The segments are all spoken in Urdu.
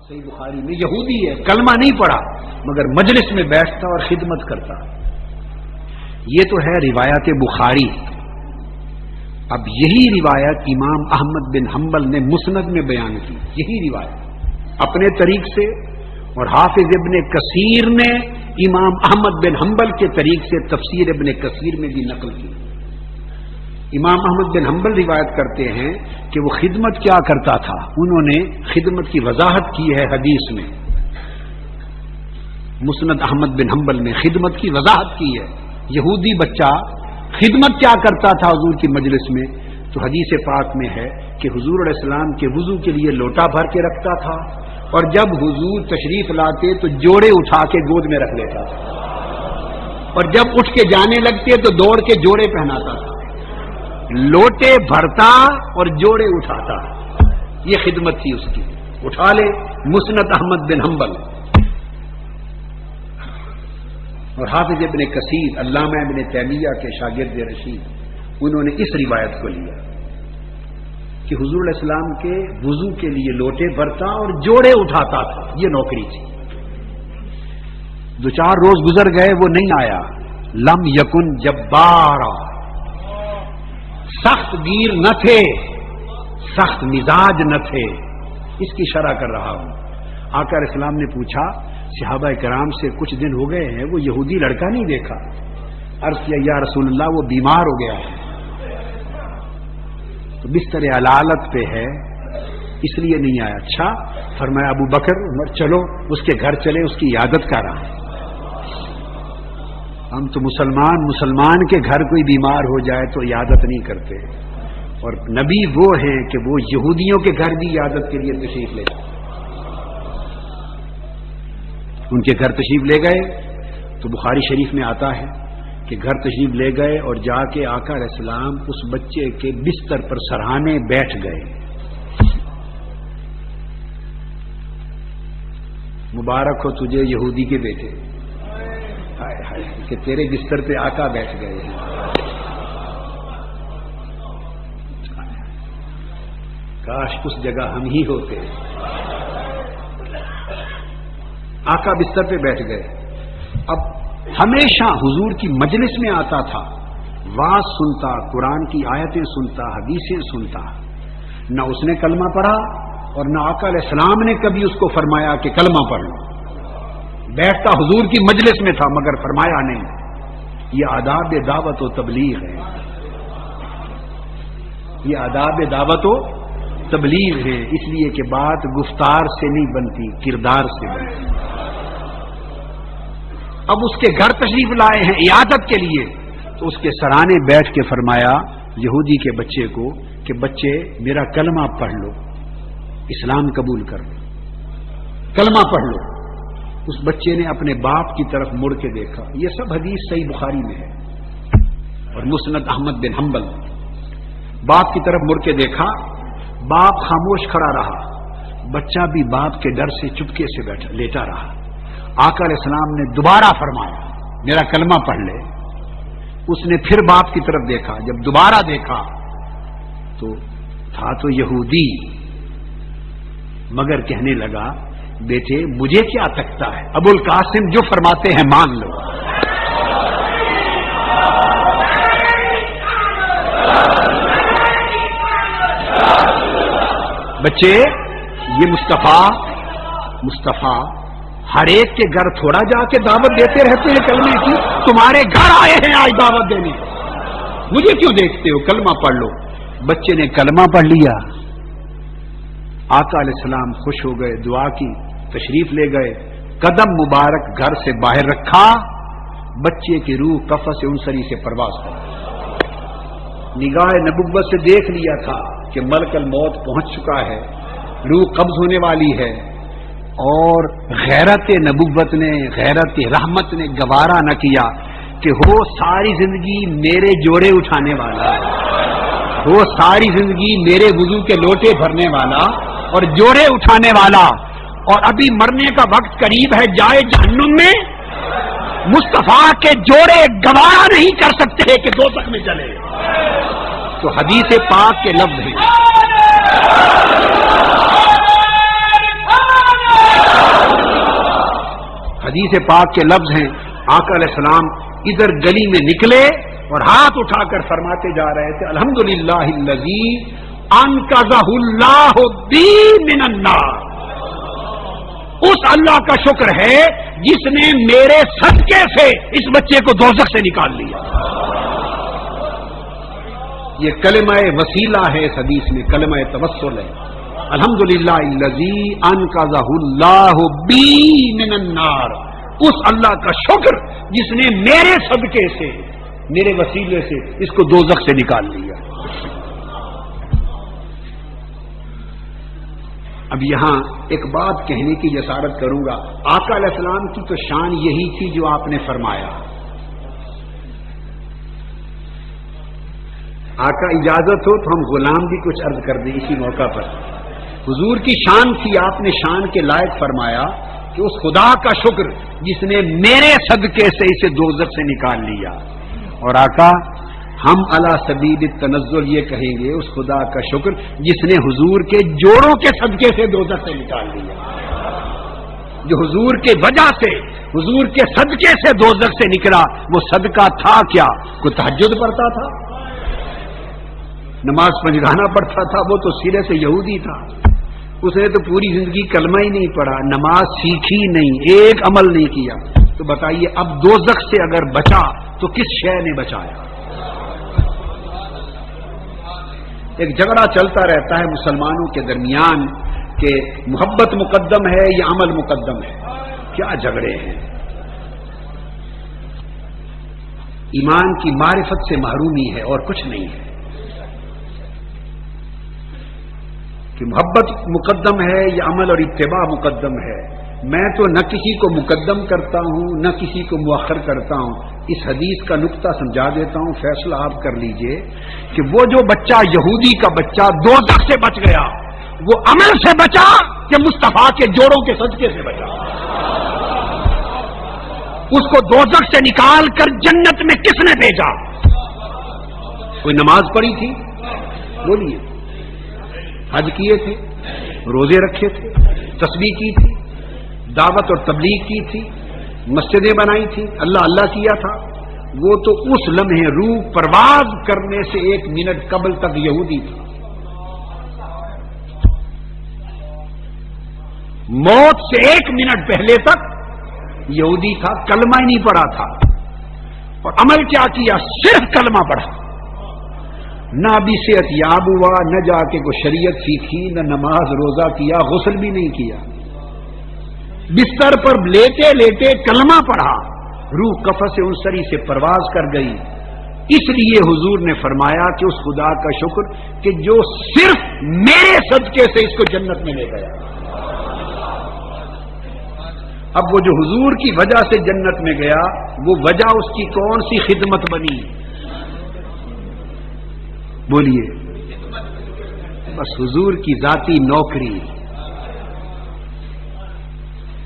صحیح بخاری میں یہودی ہے، کلمہ نہیں پڑھا مگر مجلس میں بیٹھتا اور خدمت کرتا. یہ تو ہے روایت بخاری. اب یہی روایت امام احمد بن حنبل نے مسند میں بیان کی، یہی روایت اپنے طریق سے، اور حافظ ابن کثیر نے امام احمد بن حنبل کے طریق سے تفسیر ابن کثیر میں بھی نقل کی. امام احمد بن حنبل روایت کرتے ہیں کہ وہ خدمت کیا کرتا تھا، انہوں نے خدمت کی وضاحت کی ہے حدیث میں. مسند احمد بن حنبل میں خدمت کی وضاحت کی ہے. یہودی بچہ خدمت کیا کرتا تھا حضور کی مجلس میں، تو حدیث پاک میں ہے کہ حضور علیہ السلام کے وضو کے لیے لوٹا بھر کے رکھتا تھا، اور جب حضور تشریف لاتے تو جوڑے اٹھا کے گود میں رکھ لیتا تھا، اور جب اٹھ کے جانے لگتے تو دوڑ کے جوڑے پہناتا تھا. لوٹے بھرتا اور جوڑے اٹھاتا. یہ خدمت تھی اس کی. اٹھا لے مسند احمد بن حنبل. اور حافظ ابن کثیر علامہ ابن تیمیہ کے شاگرد رشید، انہوں نے اس روایت کو لیا کہ حضور علیہ السلام کے وضو کے لیے لوٹے بھرتا اور جوڑے اٹھاتا تھا. یہ نوکری تھی. 2-4 روز گزر گئے، وہ نہیں آیا. لم یکن جبارا، سخت گیر نہ تھے، سخت مزاج نہ تھے. اس کی شرح کر رہا ہوں. آقا علیہ السلام نے پوچھا صحابہ کرام سے، کچھ دن ہو گئے ہیں وہ یہودی لڑکا نہیں دیکھا. عرض کیا یا رسول اللہ وہ بیمار ہو گیا ہے، تو بستر علالت پہ ہے اس لیے نہیں آیا. اچھا. فرمایا ابو بکر عمر چلو اس کے گھر چلے، اس کی عیادت کرا. ہم تو مسلمان کے گھر کوئی بیمار ہو جائے تو عیادت نہیں کرتے، اور نبی وہ ہیں کہ وہ یہودیوں کے گھر بھی عیادت کے لیے تشریف لے گئے. ان کے گھر تشریف لے گئے تو بخاری شریف میں آتا ہے کہ گھر تشریف لے گئے اور جا کے آقا علیہ السلام اس بچے کے بستر پر سرہانے بیٹھ گئے. مبارک ہو تجھے یہودی کے بیٹے، ہائے ہائے کہ تیرے بستر پہ آقا بیٹھ گئے ہیں. کاش اس جگہ ہم ہی ہوتے. آقا بستر پہ بیٹھ گئے. اب ہمیشہ حضور کی مجلس میں آتا تھا، واز سنتا، قرآن کی آیتیں سنتا، حدیثیں سنتا. نہ اس نے کلمہ پڑھا اور نہ آقا علیہ السلام نے کبھی اس کو فرمایا کہ کلمہ پڑھ لو. بیٹھتا حضور کی مجلس میں تھا مگر فرمایا نہیں. یہ آداب دعوت و تبلیغ ہے. یہ آداب دعوت و تبلیغ ہے. اس لیے کہ بات گفتار سے نہیں بنتی، کردار سے بنتی. اب اس کے گھر تشریف لائے ہیں عیادت کے لیے، تو اس کے سرانے بیٹھ کے فرمایا یہودی کے بچے کو کہ بچے میرا کلمہ پڑھ لو، اسلام قبول کر لو، کلمہ پڑھ لو. اس بچے نے اپنے باپ کی طرف مڑ کے دیکھا. یہ سب حدیث صحیح بخاری میں ہے اور مسند احمد بن حنبل. باپ کی طرف مڑ کے دیکھا، باپ خاموش کھڑا رہا. بچہ بھی باپ کے ڈر سے چپکے سے بیٹھا لیٹا رہا. آقا علیہ السلام نے دوبارہ فرمایا میرا کلمہ پڑھ لے. اس نے پھر باپ کی طرف دیکھا. جب دوبارہ دیکھا تو تھا تو یہودی، مگر کہنے لگا بیٹے مجھے کیا تکتا ہے، ابو القاسم جو فرماتے ہیں مان لو. بچے یہ مصطفیٰ ہر ایک کے گھر تھوڑا جا کے دعوت دیتے رہتے ہیں کلمے کی. تمہارے گھر آئے ہیں آج دعوت دینے، مجھے کیوں دیکھتے ہو، کلمہ پڑھ لو. بچے نے کلمہ پڑھ لیا. آقا علیہ السلام خوش ہو گئے، دعا کی، تشریف لے گئے. قدم مبارک گھر سے باہر رکھا، بچے کی روح قفس انصری سے پرواز کر. نگاہ نبوت سے دیکھ لیا تھا کہ ملک الموت پہنچ چکا ہے، روح قبض ہونے والی ہے. اور غیرت نبوت نے، غیرت رحمت نے گوارا نہ کیا کہ ہو ساری زندگی میرے جوڑے اٹھانے والا، ہو ساری زندگی میرے وضو کے لوٹے بھرنے والا اور جوڑے اٹھانے والا، اور ابھی مرنے کا وقت قریب ہے جائے جہنم میں. مصطفیٰ کے جوڑے گوارا نہیں کر سکتے کہ دوزخ میں چلے. تو حدیث پاک کے لفظ ہیں. حدیث پاک کے لفظ ہیں، آقا علیہ السلام ادھر گلی میں نکلے اور ہاتھ اٹھا کر فرماتے جا رہے تھے الحمدللہ الذی انقذہ اللہ بی من النار، اس اللہ کا شکر ہے جس نے میرے صدقے سے اس بچے کو دوزخ سے نکال لیا۔ یہ کلمہ وسیلہ ہے، اس حدیث میں کلمہ توسل ہے، الحمدللہ الذی انقذہ اللہ بی من النار، اس اللہ کا شکر جس نے میرے صدقے سے، میرے وسیلے سے اس کو دوزخ سے نکال لیا۔ اب یہاں ایک بات کہنے کی جسارت کروں گا، آقا علیہ السلام کی تو شان یہی تھی جو آپ نے فرمایا۔ آقا اجازت ہو تو ہم غلام بھی کچھ عرض کر دیں اسی موقع پر۔ حضور کی شان تھی، آپ نے شان کے لائق فرمایا کہ اس خدا کا شکر جس نے میرے صدقے سے اسے دوزخ سے نکال لیا۔ اور آقا ہم علی سبیل التنزل یہ کہیں گے اس خدا کا شکر جس نے حضور کے جوڑوں کے صدقے سے دوزخ سے نکال لیا، جو حضور کے وجہ سے، حضور کے صدقے سے دوزخ سے نکلا۔ وہ صدقہ تھا کیا؟ کوئی تہجد پڑھتا تھا، نماز پنجگانا پڑھتا تھا؟ وہ تو سرے سے یہودی تھا، اس نے تو پوری زندگی کلمہ ہی نہیں پڑھا، نماز سیکھی نہیں، ایک عمل نہیں کیا۔ تو بتائیے اب دوزخ سے اگر بچا تو کس شے نے بچایا؟ ایک جھگڑا چلتا رہتا ہے مسلمانوں کے درمیان کہ محبت مقدم ہے یا عمل مقدم ہے۔ کیا جھگڑے ہیں؟ ایمان کی معرفت سے محرومی ہے اور کچھ نہیں ہے کہ محبت مقدم ہے یا عمل اور اتباع مقدم ہے۔ میں تو نہ کسی کو مقدم کرتا ہوں نہ کسی کو مؤخر کرتا ہوں۔ اس حدیث کا نقطہ سمجھا دیتا ہوں، فیصلہ آپ کر لیجئے کہ وہ جو بچہ یہودی کا بچہ دوزخ سے بچ گیا وہ عمل سے بچا کہ مصطفیٰ کے جوڑوں کے صدقے سے بچا؟ اس کو دوزخ سے نکال کر جنت میں کس نے بھیجا؟ کوئی نماز پڑھی تھی؟ بولیے۔ حج کیے تھے، روزے رکھے تھے، تسبیح کی تھی، دعوت اور تبلیغ کی تھی، مسجدیں بنائی تھی، اللہ اللہ کیا تھا؟ وہ تو اس لمحے روح پرواز کرنے سے 1 منٹ قبل تک یہودی تھا، موت سے 1 منٹ پہلے تک یہودی تھا، کلمہ ہی نہیں پڑھا تھا۔ اور عمل کیا کیا؟ صرف کلمہ پڑھا، نہ ابھی صحت یاب ہوا، نہ جا کے کوئی شریعت سیکھی، نہ نماز روزہ کیا، غسل بھی نہیں کیا، بستر پر لیٹے لیٹے کلمہ پڑھا، روح قفس انصری سے پرواز کر گئی۔ اس لیے حضور نے فرمایا کہ اس خدا کا شکر کہ جو صرف میرے صدقے سے اس کو جنت میں لے گیا۔ اب وہ جو حضور کی وجہ سے جنت میں گیا وہ وجہ اس کی کون سی خدمت بنی؟ بولیے۔ بس حضور کی ذاتی نوکری۔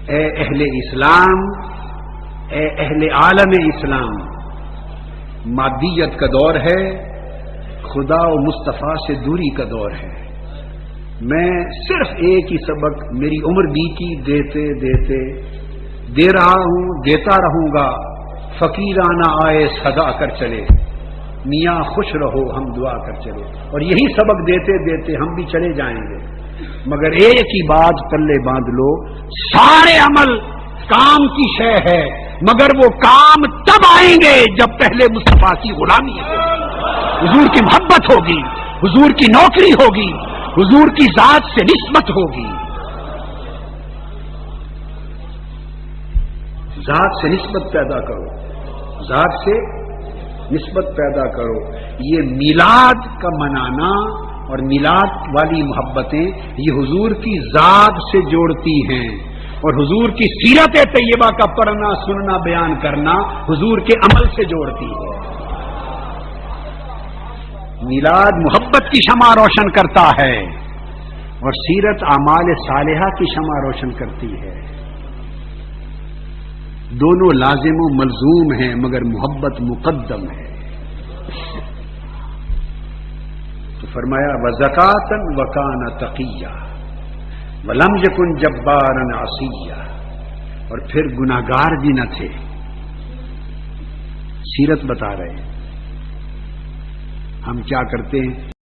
اے اہل اسلام، اے اہل عالم اسلام، مادیت کا دور ہے، خدا و مصطفیٰ سے دوری کا دور ہے۔ میں صرف ایک ہی سبق میری عمر بیتی دیتے دیتے دے رہا ہوں، دیتا رہوں گا، فقیرانہ آئے صدا کر چلے، میاں خوش رہو ہم دعا کر چلے، اور یہی سبق دیتے دیتے ہم بھی چلے جائیں گے۔ مگر ایک ہی بات پلے باندھ لو، سارے عمل کام کی شے ہے، مگر وہ کام تب آئیں گے جب پہلے مصطفیٰ کی غلامی ہوگی، حضور کی محبت ہوگی، حضور کی نوکری ہوگی، حضور کی ذات سے نسبت ہوگی۔ ذات سے نسبت پیدا کرو، ذات سے نسبت پیدا کرو۔ یہ میلاد کا منانا اور میلاد والی محبتیں یہ حضور کی ذات سے جوڑتی ہیں، اور حضور کی سیرت طیبہ کا پڑھنا سننا بیان کرنا حضور کے عمل سے جوڑتی ہے۔ میلاد محبت کی شمع روشن کرتا ہے اور سیرت اعمال صالحہ کی شمع روشن کرتی ہے۔ دونوں لازم و ملزوم ہیں مگر محبت مقدم ہے۔ تو فرمایا وَزَكَاةً وَكَانَ تَقِيًّا وَلَمْ يَكُنْ جَبَّارًا عَصِيًّا۔ اور پھر گناہگار بھی نہ تھے. سیرت بتا رہے ہیں. ہم کیا کرتے ہیں؟